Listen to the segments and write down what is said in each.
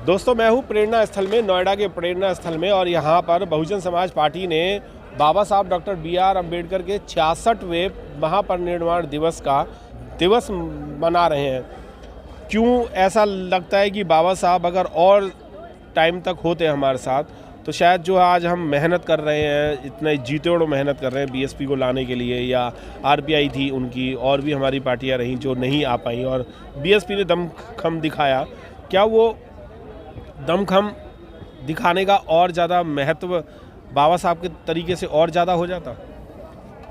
दोस्तों मैं हूँ प्रेरणा स्थल में, नोएडा के प्रेरणा स्थल में, और यहाँ पर बहुजन समाज पार्टी ने बाबा साहब डॉक्टर B.R. अम्बेडकर के 66वें महापरिनिर्वाण दिवस मना रहे हैं। क्यों ऐसा लगता है कि बाबा साहब अगर और टाइम तक होते हमारे साथ तो शायद जो आज हम मेहनत कर रहे हैं, इतने जीतोड़ मेहनत कर रहे हैं बीएसपी को लाने के लिए, या आरपीआई थी उनकी, और भी हमारी पार्टियां रहीं जो नहीं आ पाई और बीएसपी ने दमखम दिखाया, क्या वो दमखम दिखाने का और ज़्यादा महत्व बाबा साहब के तरीके से और ज़्यादा हो जाता?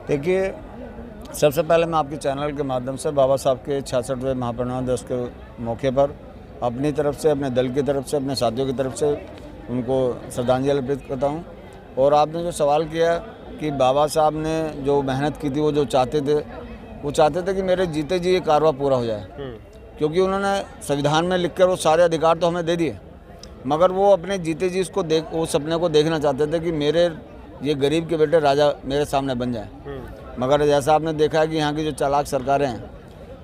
देखिए, सबसे पहले मैं आपके चैनल के माध्यम से बाबा साहब के 66वें महापरिनिर्वाण दिवस के मौके पर अपनी तरफ से, अपने दल की तरफ से, अपने साथियों की तरफ से उनको श्रद्धांजलि अर्पित करता हूँ। और आपने जो सवाल किया कि बाबा साहब ने जो मेहनत की थी, वो जो चाहते थे कि मेरे जीते जी ये कारवा पूरा हो जाए, क्योंकि उन्होंने संविधान में लिखकर वो सारे अधिकार तो हमें दे दिए, मगर वो अपने जीते जी वो सपने को देखना चाहते थे कि मेरे ये गरीब के बेटे राजा मेरे सामने बन जाए। मगर जैसा आपने देखा है कि यहाँ की जो चालाक सरकारें हैं,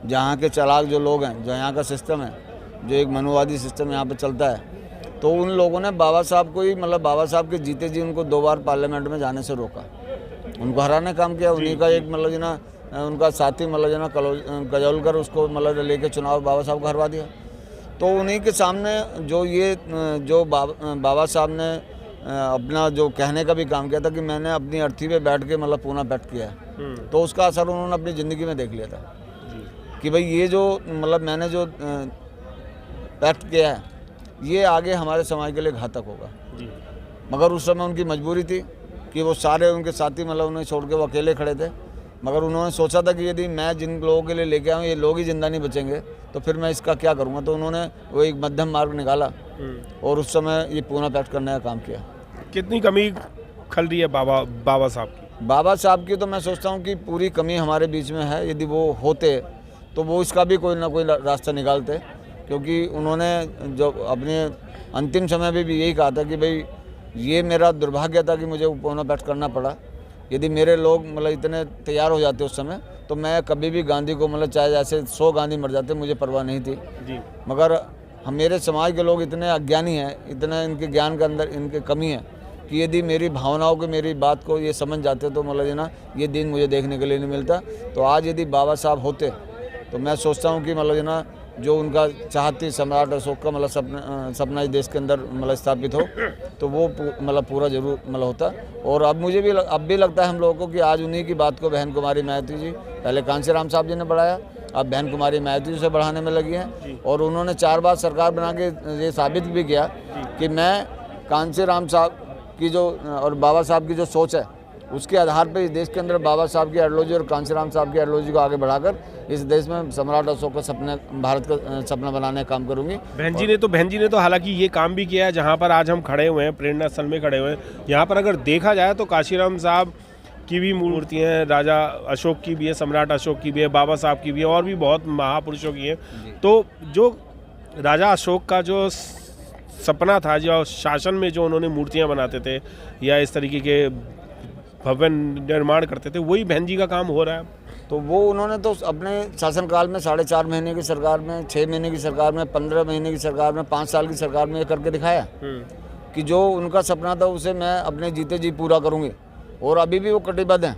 जहाँ के चालाक जो लोग हैं, जो यहाँ का सिस्टम है, जो एक मनुवादी सिस्टम यहाँ पे चलता है, तो उन लोगों ने बाबा साहब को ही, मतलब बाबा साहब के जीते जी उनको 2 बार पार्लियामेंट में जाने से रोका, उनको हराने काम किया। उन्हीं का एक मतलब जो ना उनका साथी मतलब जो ना कजौलकर, उसको मतलब लेके चुनाव बाबा साहब को हरवा दिया। तो उन्हीं के सामने जो बाबा साहब ने अपना जो कहने का भी काम किया था कि मैंने अपनी अर्थी पे बैठ के मतलब पूना पैक्ट किया है, तो उसका असर उन्होंने अपनी ज़िंदगी में देख लिया था कि भाई ये जो मतलब मैंने जो पैक्ट किया है ये आगे हमारे समाज के लिए घातक होगा। मगर उस समय उनकी मजबूरी थी कि वो सारे उनके साथी मतलब उन्हें छोड़ के वो अकेले खड़े थे। मगर उन्होंने सोचा था कि यदि मैं जिन लोगों के लिए लेके आऊँ ये लोग ही जिंदा नहीं बचेंगे तो फिर मैं इसका क्या करूँगा। तो उन्होंने वो एक मध्यम मार्ग निकाला और उस समय ये पूना पैक्ट करने का काम किया। कितनी कमी खल रही है बाबा साहब की? बाबा साहब की तो मैं सोचता हूँ कि पूरी कमी हमारे बीच में है। यदि वो होते तो वो इसका भी कोई ना कोई रास्ता निकालते, क्योंकि उन्होंने जो अपने अंतिम समय में भी यही कहा था कि भाई ये मेरा दुर्भाग्य था कि मुझे पूना पैक्ट करना पड़ा। यदि मेरे लोग मतलब इतने तैयार हो जाते उस समय तो मैं कभी भी गांधी को मतलब चाहे जैसे 100 गांधी मर जाते मुझे परवाह नहीं थी जी। मगर हम मेरे समाज के लोग इतने अज्ञानी हैं, इतना इनके ज्ञान के अंदर इनके कमी है कि यदि मेरी भावनाओं को, मेरी बात को ये समझ जाते तो मतलब ये ना ये दिन मुझे देखने के लिए नहीं मिलता। तो आज यदि बाबा साहब होते तो मैं सोचता हूँ कि मतलब ना जो उनका चाहती सम्राट अशोक का मतलब सपना इस देश के अंदर मतलब स्थापित हो तो वो मतलब पूरा जरूर मतलब होता। और अब मुझे भी अब भी लगता है हम लोगों को कि आज उन्हीं की बात को बहन कुमारी मायावती जी, पहले कांशीराम साहब जी ने बढ़ाया, अब बहन कुमारी मायावती जी से बढ़ाने में लगी हैं। और उन्होंने 4 बार सरकार बना के ये साबित भी किया कि मैं कांशीराम साहब की जो और बाबा साहब की जो सोच है उसके आधार पर इस देश के अंदर बाबा साहब की आइडियोलॉजी और कांशीराम साहब की आइडियोलॉजी को आगे बढ़ाकर इस देश में सम्राट अशोक का सपने, भारत का सपना बनाने का काम करूंगी। बहन जी ने तो हालांकि ये काम भी किया है। जहां पर आज हम खड़े हुए हैं, प्रेरणा स्थल में खड़े हुए हैं, यहाँ पर अगर देखा जाए तो कांशीराम साहब की भी मूर्तियाँ हैं, राजा अशोक की भी है, सम्राट अशोक की भी है, बाबा साहब की भी है, और भी बहुत महापुरुषों की है। तो जो राजा अशोक का जो सपना था, जो शासन में जो उन्होंने मूर्तियाँ बनाते थे या इस तरीके के भवन निर्माण करते थे, वही बहन जी का काम हो रहा है। तो वो उन्होंने तो अपने शासनकाल में 4.5 महीने की सरकार में, 6 महीने की सरकार में, 15 महीने की सरकार में, 5 साल की सरकार में करके दिखाया कि जो उनका सपना था उसे मैं अपने जीते जी पूरा करूँगी। और अभी भी वो कटिबद्ध हैं।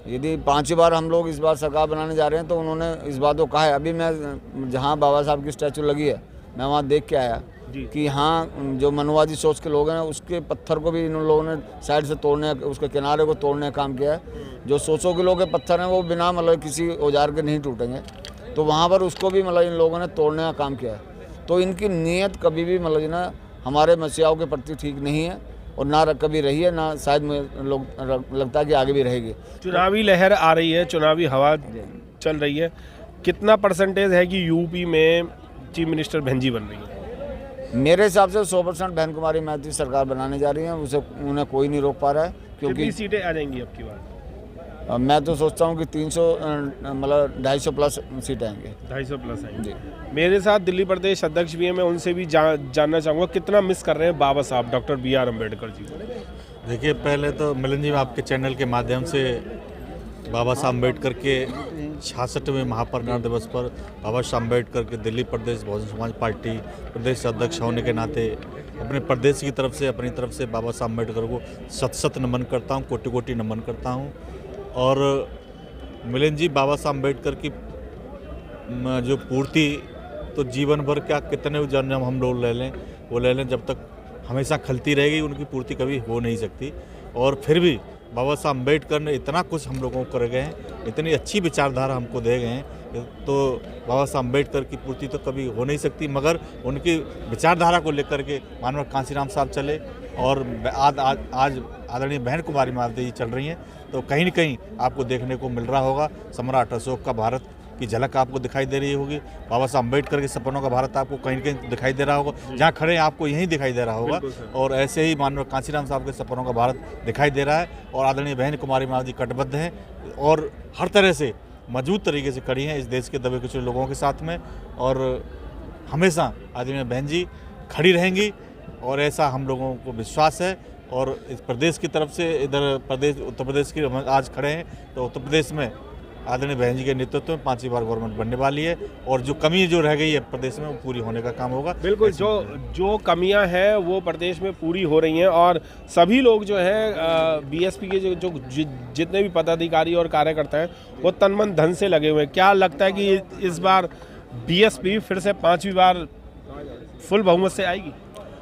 यदि 5 बार हम लोग इस बार सरकार बनाने जा रहे हैं तो उन्होंने इस बात को कहा है। अभी मैं जहाँ बाबा साहब की स्टैचू लगी है मैं वहाँ देख के आया कि यहाँ जो मनुवादी सोच के लोग हैं उसके पत्थर को भी इन लोगों ने साइड से तोड़ने, उसके किनारे को तोड़ने का काम किया है। जो सोचों के लोग के पत्थर हैं वो बिना मतलब किसी औजार के नहीं टूटेंगे, तो वहाँ पर उसको भी मतलब इन लोगों ने तोड़ने का काम किया है। तो इनकी नीयत कभी भी मतलब ना हमारे मसीहाओं के प्रति ठीक नहीं है और ना कभी रही है, ना शायद लोग लगता है कि आगे भी रहेगी। चुनावी लहर आ रही है, चुनावी हवा चल रही है, कितना परसेंटेज है कि यूपी में चीफ मिनिस्टर बहन जी बन रही है? मेरे हिसाब से 100% बहन कुमारी मायावती सरकार बनाने जा रही हैं। उसे उन्हें कोई नहीं रोक पा रहा है, क्योंकि कितनी सीटें आ जाएंगी अब की बार? मैं तो सोचता हूं कि 300 मतलब 250 प्लस सीटें आएंगी। 250 प्लस आएंगी। मेरे साथ दिल्ली प्रदेश अध्यक्ष भी हैं, मैं उनसे भी जानना चाहूँगा कितना मिस कर रहे हैं बाबा साहब डॉक्टर B.R. अम्बेडकर जी को। देखिए, पहले तो मिलन जी आपके चैनल के माध्यम से बाबा साहब अम्बेडकर के 66वें महापरिनिर्वाण दिवस पर बाबा साहब अम्बेडकर के दिल्ली प्रदेश बहुजन समाज पार्टी प्रदेश अध्यक्ष होने के नाते अपने प्रदेश की तरफ से अपनी तरफ से बाबा साहब अम्बेडकर को शत शत नमन करता हूँ, कोटि कोटि नमन करता हूँ। और मिलिंद जी, बाबा साहब अम्बेडकर की जो पूर्ति तो जीवन भर क्या कितने भी जन्म हम लोग ले लें, जब तक हमेशा खलती रहेगी, उनकी पूर्ति कभी हो नहीं सकती। और फिर भी बाबा साहब अम्बेडकर ने इतना कुछ हम लोगों को कर गए हैं, इतनी अच्छी विचारधारा हमको दे गए हैं, तो बाबा साहब अम्बेडकर की पूर्ति तो कभी हो नहीं सकती। मगर उनकी विचारधारा को लेकर के माननीय कांशीराम साहब चले और आज आदरणीय बहन कुमारी मायावती जी चल रही हैं, तो कहीं न कहीं आपको देखने को मिल रहा होगा सम्राट अशोक का भारत की झलक आपको दिखाई दे रही होगी। बाबा साहब अम्बेडकर के सपनों का भारत आपको कहीं न कहीं दिखाई दे रहा होगा, जहाँ खड़े हैं आपको यहीं दिखाई दे रहा होगा। और ऐसे ही माननीय कांशीराम साहब के सपनों का भारत दिखाई दे रहा है। और आदरणीय बहन कुमारी मायावती कटिबद्ध हैं और हर तरह से मजबूत तरीके से खड़ी हैं इस देश के दबे कुचले लोगों के साथ में, और हमेशा आदरणीय बहन जी खड़ी रहेंगी, और ऐसा हम लोगों को विश्वास है। और इस प्रदेश की तरफ से इधर प्रदेश उत्तर प्रदेश की आज खड़े हैं, तो उत्तर प्रदेश में आदरणीय बहन जी के नेतृत्व में 5वीं बार गवर्नमेंट बनने वाली है, और जो कमी जो रह गई है प्रदेश में वो पूरी होने का काम होगा। बिल्कुल, जो कमियां हैं वो प्रदेश में पूरी हो रही हैं, और सभी लोग जो हैं बीएसपी के जो जितने भी पदाधिकारी और कार्यकर्ता हैं वो तन मन धन से लगे हुए हैं। क्या लगता है कि इस बार बीएसपी फिर से 5वीं बार फुल बहुमत से आएगी?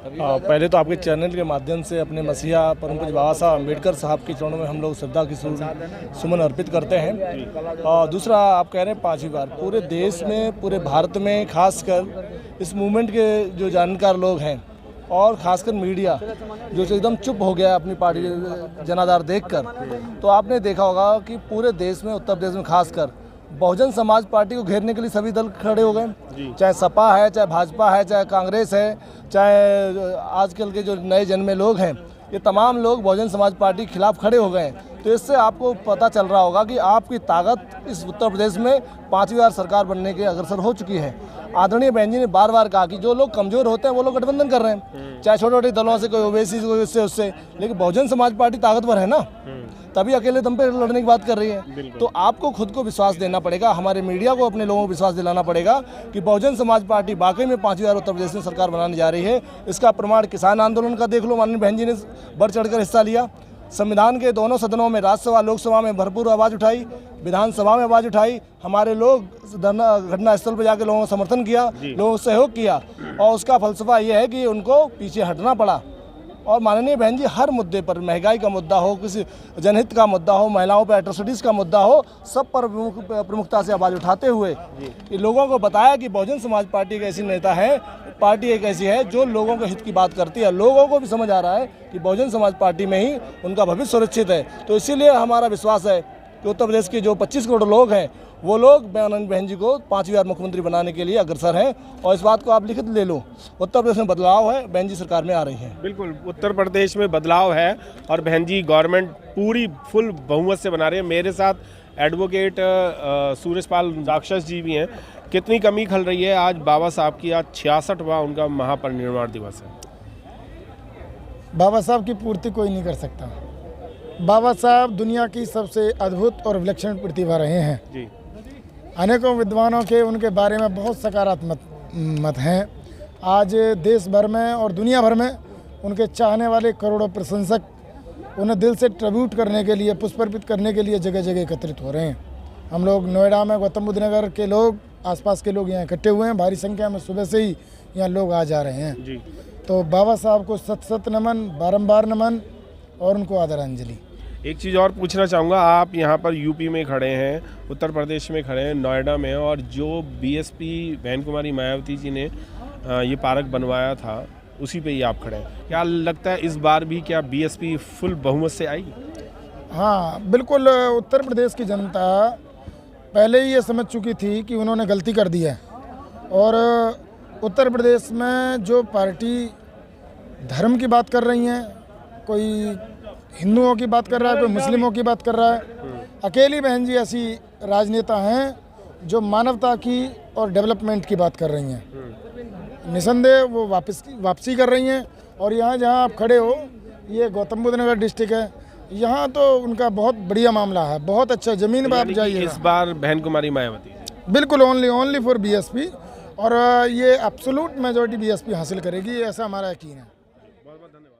पहले तो आपके चैनल के माध्यम से अपने मसीहा परम पूज्य बाबा साहब अम्बेडकर साहब के चरणों में हम लोग श्रद्धा की सुमन अर्पित करते हैं। और दूसरा, आप कह रहे हैं 5वीं बार, पूरे देश में पूरे भारत में खासकर इस मूवमेंट के जो जानकार लोग हैं और खासकर मीडिया जो एकदम चुप हो गया अपनी पार्टी जनाधार देखकर, तो आपने देखा होगा कि पूरे देश में उत्तर प्रदेश में खासकर बहुजन समाज पार्टी को घेरने के लिए सभी दल खड़े हो गए, चाहे सपा है, चाहे भाजपा है, चाहे कांग्रेस है, चाहे आजकल के जो नए जन्मे लोग हैं, ये तमाम लोग बहुजन समाज पार्टी के खिलाफ खड़े हो गए हैं। तो इससे आपको पता चल रहा होगा कि आपकी ताकत इस उत्तर प्रदेश में 5वीं बार सरकार बनने के अग्रसर हो चुकी है। आदरणीय बहन जी ने बार बार कहा कि जो लोग कमजोर होते हैं वो लोग गठबंधन कर रहे हैं, चाहे छोटे छोटे दलों से, कोई ओवैसी से, कोई इससे उससे, लेकिन बहुजन समाज पार्टी ताकतवर है ना, तभी अकेले दम पे लड़ने की बात कर रही है। तो आपको खुद को विश्वास देना पड़ेगा, हमारे मीडिया को अपने लोगों को विश्वास दिलाना पड़ेगा कि बहुजन समाज पार्टी वाकई में 5वीं बार उत्तर प्रदेश में सरकार बनाने जा रही है। इसका प्रमाण किसान आंदोलन का देख लो, माननीय बहन जी ने बढ़ चढ़कर हिस्सा लिया, संविधान के दोनों सदनों में, राज्यसभा लोकसभा में भरपूर आवाज़ उठाई, विधानसभा में आवाज़ उठाई, हमारे लोग घटना स्थल पर जाकर लोगों का समर्थन किया, लोगों को सहयोग किया, और उसका फलसफा ये है कि उनको पीछे हटना पड़ा। और माननीय बहन जी हर मुद्दे पर, महंगाई का मुद्दा हो, किसी जनहित का मुद्दा हो, महिलाओं पर एट्रोसिटीज़ का मुद्दा हो, सब पर प्रमुखता से आवाज़ उठाते हुए कि लोगों को बताया कि बहुजन समाज पार्टी एक ऐसी नेता है, पार्टी एक ऐसी है जो लोगों के हित की बात करती है। लोगों को भी समझ आ रहा है कि बहुजन समाज पार्टी में ही उनका भविष्य सुरक्षित है। तो इसीलिए हमारा विश्वास है कि उत्तर प्रदेश के जो 25 करोड़ लोग हैं वो लोग बहन जी को 5वीं बार मुख्यमंत्री बनाने के लिए अग्रसर हैं। और इस बात को आप लिखित ले लो, उत्तर प्रदेश में बदलाव है, बहन जी सरकार में आ रही हैं। बिल्कुल, उत्तर प्रदेश में बदलाव है और बहन जी गवर्नमेंट पूरी फुल बहुमत से बना रहे हैं। मेरे साथ एडवोकेट सूरजपाल राक्षस जी भी हैं। कितनी कमी खल रही है आज बाबा साहब की, आज 66वां उनका महापरिनिर्वाण दिवस है? बाबा साहब की पूर्ति कोई नहीं कर सकता। बाबा साहब दुनिया की सबसे अद्भुत और विलक्षण प्रतिभा रहे हैं जी। अनेकों विद्वानों के उनके बारे में बहुत सकारात्मक मत हैं। आज देश भर में और दुनिया भर में उनके चाहने वाले करोड़ों प्रशंसक उन्हें दिल से ट्रिब्यूट करने के लिए, पुष्प अर्पित करने के लिए जगह जगह एकत्रित हो रहे हैं। हम लोग नोएडा में, गौतम बुद्ध नगर के लोग, आसपास के लोग यहाँ इकट्ठे हुए हैं, भारी संख्या में सुबह से ही यहाँ लोग आ जा रहे हैं जी। तो बाबा साहब को सत सत नमन, बारंबार नमन और उनको आदरांजलि। एक चीज़ और पूछना चाहूँगा, आप यहाँ पर यूपी में खड़े हैं, उत्तर प्रदेश में खड़े हैं, नोएडा में, और जो बीएसपी बहन कुमारी मायावती जी ने ये पार्क बनवाया था उसी पे ही आप खड़े हैं। क्या लगता है इस बार भी क्या बीएसपी फुल बहुमत से आएगी? हाँ बिल्कुल, उत्तर प्रदेश की जनता पहले ही ये समझ चुकी थी कि उन्होंने गलती कर दी है। और उत्तर प्रदेश में जो पार्टी धर्म की बात कर रही हैं, कोई हिंदुओं की बात कर रहा है, कोई मुस्लिमों की बात कर रहा है, अकेली बहन जी ऐसी राजनेता हैं जो मानवता की और डेवलपमेंट की बात कर रही हैं। निसंदेह वो वापसी कर रही हैं। और यहाँ जहाँ आप खड़े हो, ये गौतम बुद्ध नगर डिस्ट्रिक्ट है। यहाँ तो उनका बहुत बढ़िया मामला है, बहुत अच्छा ज़मीन पर आप यानी कि जाइए। इस बार बहन कुमारी मायावती। बिल्कुल ओनली फॉर बीएसपी, और ये एब्सोल्यूट मेजॉरिटी बीएसपी हासिल करेगी, ऐसा हमारा यकीन है। बहुत बहुत धन्यवाद।